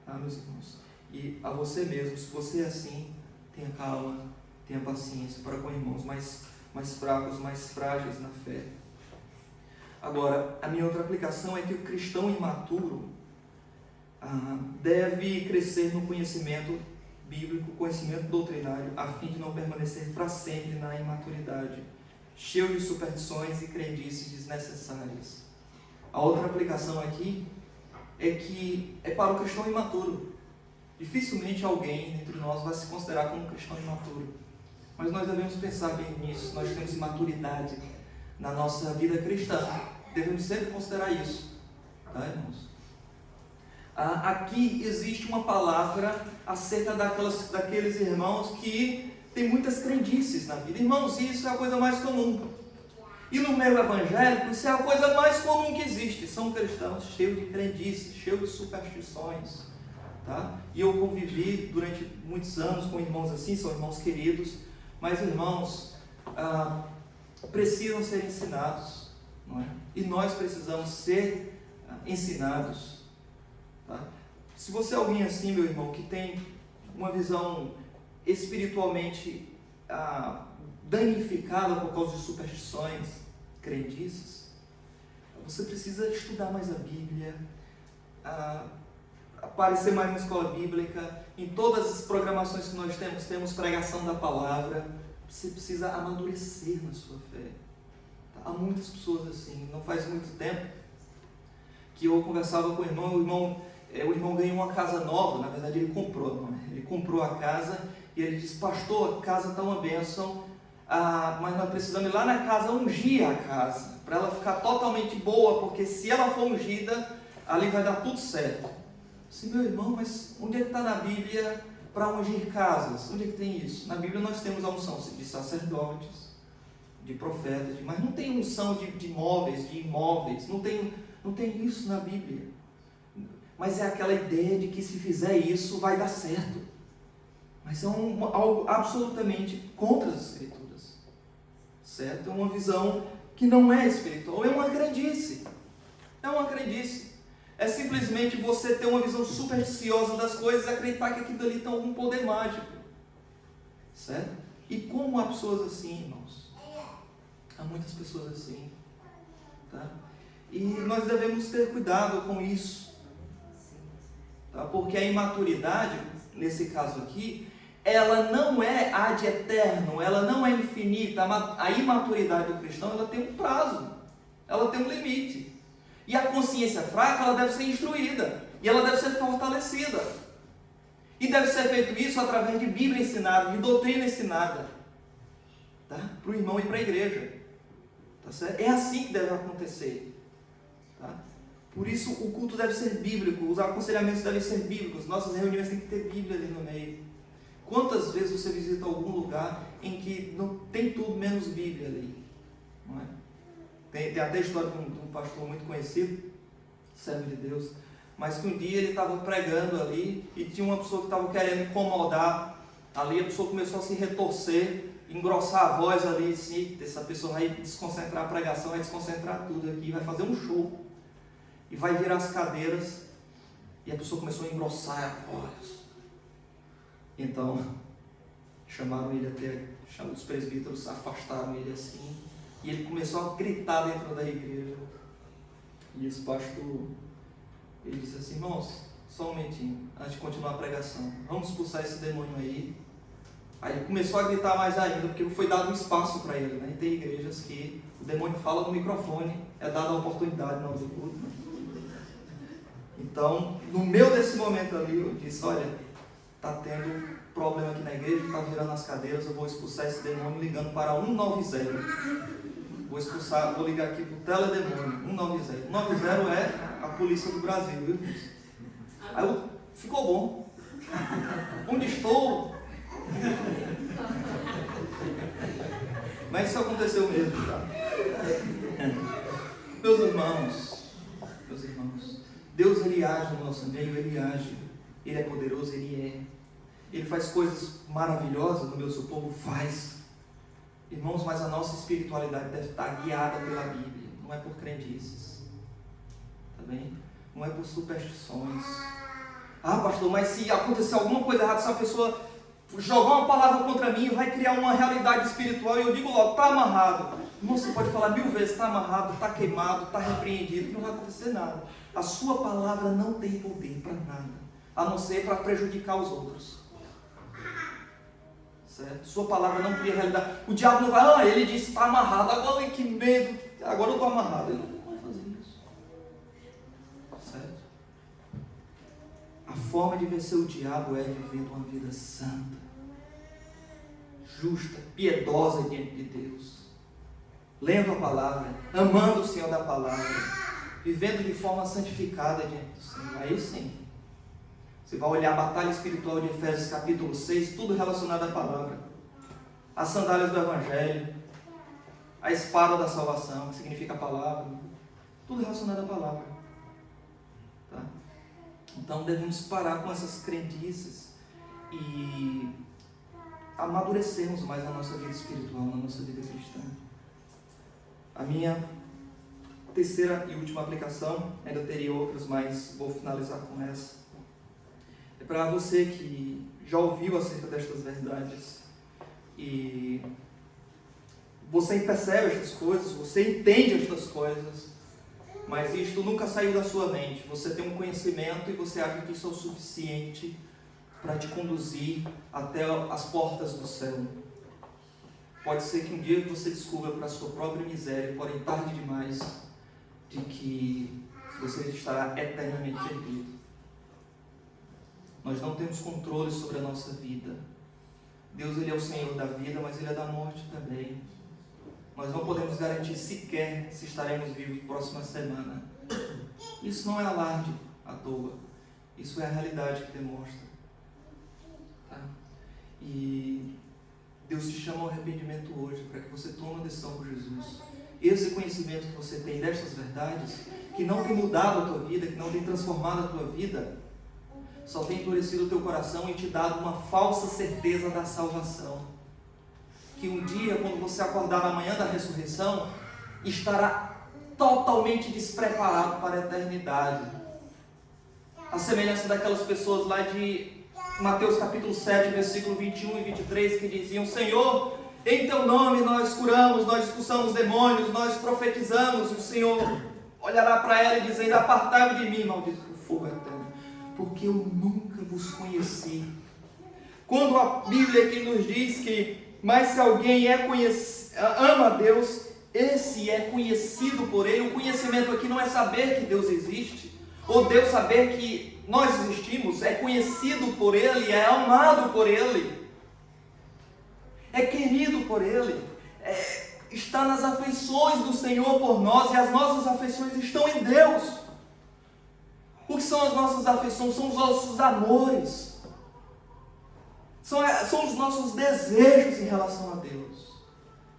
Tá, meus irmãos? E a você mesmo, se você é assim, tenha calma, tenha paciência para com irmãos mais fracos, mais frágeis na fé. Agora, a minha outra aplicação é que o cristão imaturo deve crescer no conhecimento bíblico, conhecimento doutrinário, a fim de não permanecer para sempre na imaturidade, cheio de superstições e crendices desnecessárias. A outra aplicação aqui é que é para o cristão imaturo. Dificilmente alguém entre nós vai se considerar como um cristão imaturo. Mas nós devemos pensar bem nisso. Nós temos imaturidade na nossa vida cristã. Devemos sempre considerar isso. Tá, irmãos? Aqui existe uma palavra acerca daqueles irmãos que têm muitas crendices na vida. Irmãos, isso é a coisa mais comum. E no meio evangélico, isso é a coisa mais comum que existe. São cristãos cheios de crendices, cheios de superstições. Tá? E eu convivi durante muitos anos com irmãos assim, são irmãos queridos, mas irmãos precisam ser ensinados, não é? E nós precisamos ser ensinados. Tá? Se você é alguém assim, meu irmão, que tem uma visão espiritualmente danificada por causa de superstições, crendices, você precisa estudar mais a Bíblia, aparecer mais na escola bíblica. Em todas as programações que nós temos pregação da palavra. Você precisa amadurecer na sua fé. Há muitas pessoas assim. Não faz muito tempo que eu conversava com o irmão ganhou uma casa nova. Na verdade ele comprou a casa e ele disse: pastor, a casa está uma bênção, mas nós precisamos ir lá na casa ungir a casa, para ela ficar totalmente boa, porque se ela for ungida, ali vai dar tudo certo. Sim, meu irmão, mas onde é que está na Bíblia para ungir casas? Onde é que tem isso? Na Bíblia nós temos a unção de sacerdotes, de profetas, mas não tem unção de móveis, de imóveis, não tem isso na Bíblia. Mas é aquela ideia de que se fizer isso vai dar certo. Mas é algo absolutamente contra as Escrituras. Certo? É uma visão que não é espiritual, é uma crendice. É uma crendice. É simplesmente você ter uma visão supersticiosa das coisas e acreditar que aquilo ali tem algum poder mágico. Certo? E como há pessoas assim, irmãos? Há muitas pessoas assim. Tá? E nós devemos ter cuidado com isso. Tá? Porque a imaturidade, nesse caso aqui, ela não é ad eterno, ela não é infinita. A imaturidade do cristão, ela tem um prazo, ela tem um limite. E a consciência fraca, ela deve ser instruída, e ela deve ser fortalecida. E deve ser feito isso através de Bíblia ensinada, de doutrina ensinada, tá? Para o irmão e para a igreja. Tá certo? É assim que deve acontecer. Tá? Por isso o culto deve ser bíblico, os aconselhamentos devem ser bíblicos, nossas reuniões têm que ter Bíblia ali no meio. Quantas vezes você visita algum lugar em que não tem tudo menos Bíblia ali? Não é? Tem até a história de um pastor muito conhecido, servo de Deus, mas que um dia ele estava pregando ali e tinha uma pessoa que estava querendo incomodar ali, a pessoa começou a se retorcer, engrossar a voz ali, assim, essa pessoa vai desconcentrar a pregação, vai desconcentrar tudo aqui, vai fazer um show, e vai virar as cadeiras, e a pessoa começou a engrossar a voz. Então, chamaram ele até, os presbíteros afastaram ele assim, e ele começou a gritar dentro da igreja. E esse pastor, ele disse assim: irmãos, só um momentinho, antes de continuar a pregação, vamos expulsar esse demônio aí. Aí ele começou a gritar mais ainda, porque foi dado um espaço para ele, né? E tem igrejas que o demônio fala no microfone, é dada a oportunidade na hora do culto. Então, no meio desse momento ali, eu disse: olha, está tendo problema aqui na igreja, está virando as cadeiras, eu vou expulsar esse demônio ligando para 190. Vou ligar aqui para o teledemônio, 190. 190 é a polícia do Brasil, viu? Aí ficou bom. Onde estou? Mas isso aconteceu mesmo, tá? Meus irmãos, Deus, Ele age no nosso meio, Ele age, Ele é poderoso, Ele é. Ele faz coisas maravilhosas no meu povo, faz. Irmãos, mas a nossa espiritualidade deve estar guiada pela Bíblia, não é por crendices, tá bem? Não é por superstições. Ah, pastor, mas se acontecer alguma coisa errada, se a pessoa jogar uma palavra contra mim, vai criar uma realidade espiritual, e eu digo logo, está amarrado. Irmão, você pode falar 1000 vezes, está amarrado, está queimado, está repreendido, não vai acontecer nada. A sua palavra não tem poder para nada, a não ser para prejudicar os outros. Certo? Sua palavra não cria realidade. O diabo não vai, ele disse, está amarrado, agora que medo, agora eu estou amarrado. Ele não vai fazer isso. Certo? A forma de vencer o diabo é vivendo uma vida santa, justa, piedosa diante de Deus, lendo a palavra, amando o Senhor da palavra, vivendo de forma santificada diante do Senhor. Aí sim, você vai olhar a batalha espiritual de Efésios capítulo 6, tudo relacionado à palavra, as sandálias do Evangelho, a espada da salvação, que significa a palavra, tudo relacionado à palavra. Tá? Então devemos parar com essas crendices e amadurecermos mais na nossa vida espiritual, na nossa vida cristã. A minha terceira e última aplicação, ainda teria outras, mas vou finalizar com essa. É para você que já ouviu acerca destas verdades e você percebe estas coisas, você entende estas coisas, mas isto nunca saiu da sua mente. Você tem um conhecimento e você acha que isso é o suficiente para te conduzir até as portas do céu. Pode ser que um dia você descubra para a sua própria miséria, porém tarde demais, de que você estará eternamente perdido. Nós não temos controle sobre a nossa vida. Deus, Ele é o Senhor da vida, mas Ele é da morte também. Nós não podemos garantir sequer se estaremos vivos próxima semana. Isso não é alarde à toa. Isso é a realidade que demonstra. Tá? E Deus te chama ao arrependimento hoje, para que você tome uma decisão por Jesus. Esse conhecimento que você tem destas verdades, que não tem mudado a tua vida, que não tem transformado a tua vida, só tem endurecido o teu coração e te dado uma falsa certeza da salvação. Que um dia, quando você acordar na manhã da ressurreição, estará totalmente despreparado para a eternidade. A semelhança daquelas pessoas lá de Mateus capítulo 7, versículo 21 e 23, que diziam: Senhor, em teu nome nós curamos, nós expulsamos demônios, nós profetizamos. E o Senhor olhará para ela e dizer: apartai-vos de mim, maldito, o fogo eterno, porque eu nunca vos conheci. Quando a Bíblia aqui nos diz que, mas se alguém ama a Deus, esse é conhecido por Ele. O conhecimento aqui não é saber que Deus existe, ou Deus saber que nós existimos. É conhecido por Ele, é amado por Ele, é querido por Ele, está nas afeições do Senhor por nós, e as nossas afeições estão em Deus. O que são as nossas afeições? São os nossos amores, são os nossos desejos em relação a Deus,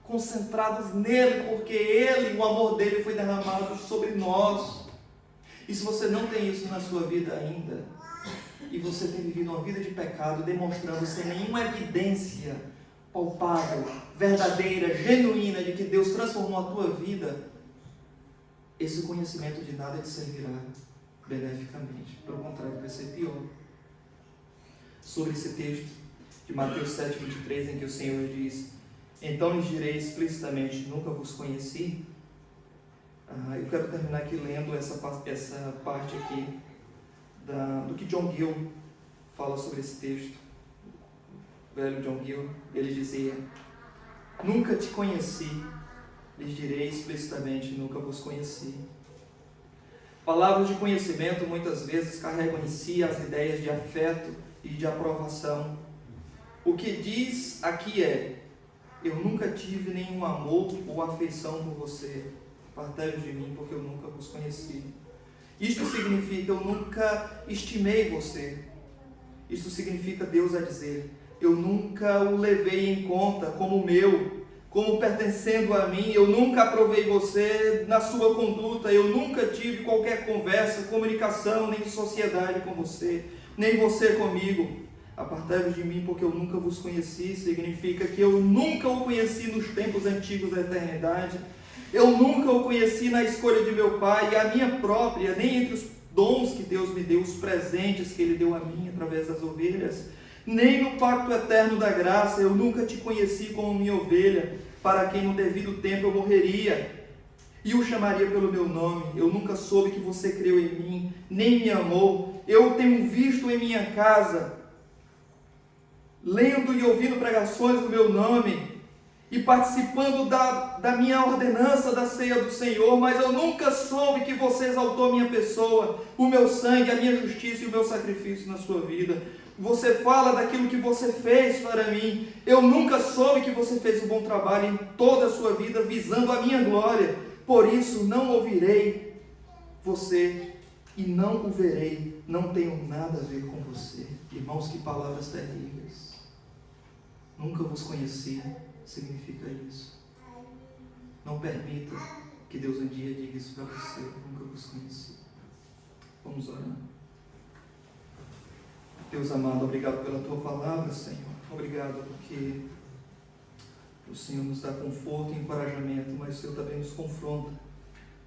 concentrados nele, porque Ele, o amor dele foi derramado sobre nós. E se você não tem isso na sua vida ainda, e você tem vivido uma vida de pecado, demonstrando sem nenhuma evidência palpável, verdadeira, genuína, de que Deus transformou a tua vida, esse conhecimento de nada te servirá beneficamente. Pelo contrário, vai ser pior. Sobre esse texto de Mateus 7, 23, em que o Senhor diz: então lhes direi explicitamente, nunca vos conheci. Eu quero terminar aqui lendo essa parte aqui do que John Gill fala sobre esse texto. O velho John Gill, ele dizia: nunca te conheci, lhes direi explicitamente, nunca vos conheci. Palavras de conhecimento muitas vezes carregam em si as ideias de afeto e de aprovação. O que diz aqui é: eu nunca tive nenhum amor ou afeição por você. Apartai-vos de mim, porque eu nunca vos conheci. Isto significa: eu nunca estimei você. Isto significa Deus a dizer: eu nunca o levei em conta como meu, como pertencendo a mim. Eu nunca aprovei você na sua conduta. Eu nunca tive qualquer conversa, comunicação, nem sociedade com você, nem você comigo. Apartai-vos de mim, porque eu nunca vos conheci. Significa que eu nunca o conheci nos tempos antigos da eternidade. Eu nunca o conheci na escolha de meu Pai, e a minha própria, nem entre os dons que Deus me deu, os presentes que Ele deu a mim através das ovelhas, nem no pacto eterno da graça. Eu nunca te conheci como minha ovelha. para quem no devido tempo eu morreria, e o chamaria pelo meu nome. Eu nunca soube que você creu em mim, nem me amou. Eu o tenho visto em minha casa, lendo e ouvindo pregações do meu nome, e participando da minha ordenança da ceia do Senhor, mas eu nunca soube que você exaltou a minha pessoa, o meu sangue, a minha justiça e o meu sacrifício na sua vida. Você fala daquilo que você fez para mim. Eu nunca soube que você fez um bom trabalho em toda a sua vida, visando a minha glória. Por isso não ouvirei você e não o verei. Não tenho nada a ver com você. Irmãos, que palavras terríveis. Nunca vos conheci, significa isso. Não permita que Deus um dia diga isso para você. Nunca vos conheci. Vamos orar. Deus amado, obrigado pela Tua palavra, Senhor. Obrigado porque o Senhor nos dá conforto e encorajamento, mas o Senhor também nos confronta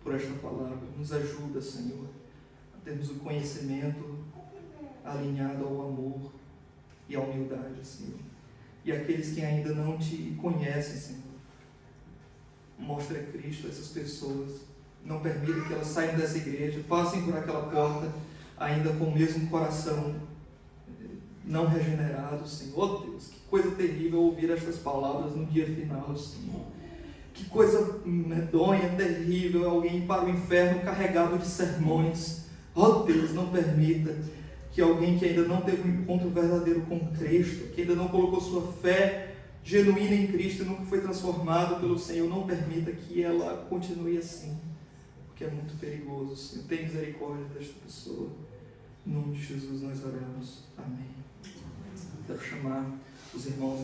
por esta palavra. Nos ajuda, Senhor, a termos o conhecimento alinhado ao amor e à humildade, Senhor. E aqueles que ainda não Te conhecem, Senhor, mostra Cristo a essas pessoas. Não permita que elas saiam dessa igreja, passem por aquela porta ainda com o mesmo coração não regenerado, Senhor. Oh Deus, que coisa terrível ouvir estas palavras no dia final, Senhor. Que coisa medonha, terrível, alguém ir para o inferno carregado de sermões. Oh Deus, não permita que alguém que ainda não teve um encontro verdadeiro com Cristo, que ainda não colocou sua fé genuína em Cristo e nunca foi transformado pelo Senhor, não permita que ela continue assim, porque é muito perigoso, Senhor. Tem misericórdia desta pessoa. Em nome de Jesus nós oramos. Amém. Quero chamar os irmãos